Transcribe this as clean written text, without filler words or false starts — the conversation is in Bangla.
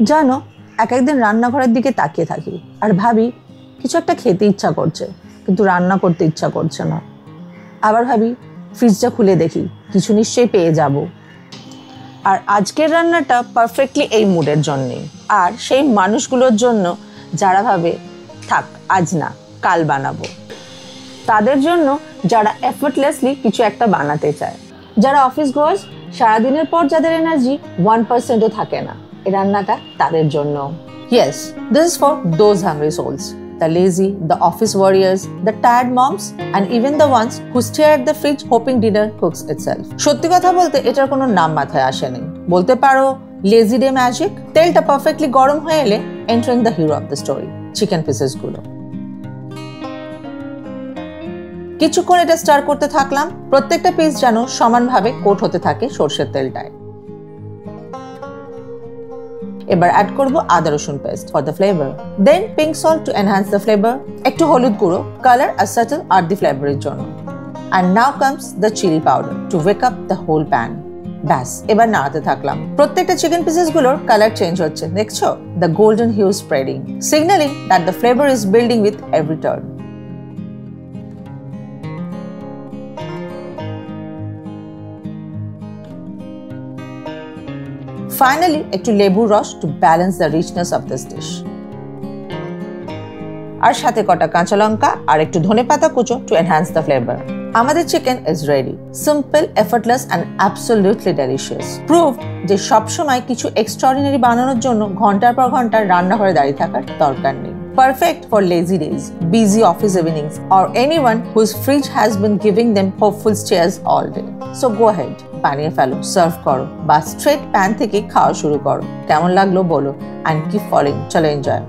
জানো, এক একদিন রান্নাঘরের দিকে তাকিয়ে থাকি আর ভাবি কিছু একটা খেতে ইচ্ছা করছে, কিন্তু রান্না করতে ইচ্ছা করছে না। আবার ভাবি ফ্রিজটা খুলে দেখি, কিছু নিশ্চয়ই পেয়ে যাব। আর আজকের রান্নাটা পারফেক্টলি এই মুডের জন্যেই, আর সেই মানুষগুলোর জন্য যারা ভাবে থাক আজ না কাল বানাবো, তাদের জন্য যারা এফর্টলেসলি কিছু একটা বানাতে চায়, যারা অফিস গোয়ার্স, সারাদিনের পর যাদের এনার্জি 1%ও থাকে না, এই রান্নাটা তাদের জন্য। Yes, this is for those hungry souls. The lazy, the office warriors, the tired moms, and even the ones who stare at the fridge hoping dinner cooks itself. সত্যি কথা বলতে এটার কোনো নাম মাথায় আসেনি। বলতে পারো লেজি ডে ম্যাজিক। তেলটা পারফেক্টলি গরম হয়ে এলে entering the hero of the story, chicken pieces গুলো। কিছুক্ষণ এটা স্টার করতে থাকলাম, প্রত্যেকটা পিস যেন সমানভাবে কোট হতে থাকে সরষের তেলটায়। এবার অ্যাড করব আদা রসুন paste for the flavour, then pink salt to enhance the flavour, একটু হলুদ গুঁড়ো কালার আর সাটল আর্থি ফ্লেভারের জন্য, and now comes the chilli powder to wake up the whole pan. ব্যাস, এবার নাড়াতে থাকলাম। প্রত্যেকটা চিকেন পিসেস গুলোর কালার চেঞ্জ হচ্ছে, দেখছো? The golden hue spreading, signalling that the flavour is building with every turn. Finally, একটু লেবুর রস to balance the richness of this dish. আর সাথে কটা কাঁচা লঙ্কা আর একটু ধনেপাতা কুচো to enhance the flavor. আমাদের chicken is ready. Simple, effortless and absolutely delicious. Proof যে সবসময় কিছু extraordinary বানানোর জন্য ঘন্টার পর ঘন্টা রান্নাঘরে দাঁড়িয়ে থাকার দরকার নেই। Perfect for lazy days, busy office evenings, or anyone whose fridge has been giving them hopeful stares all day. So go ahead, বানিয়ে ফেলো, সার্ভ করো বা স্ট্রেট প্যান থেকে খাওয়া শুরু করো। কেমন লাগলো বলো, and keep following. চলো এনজয়।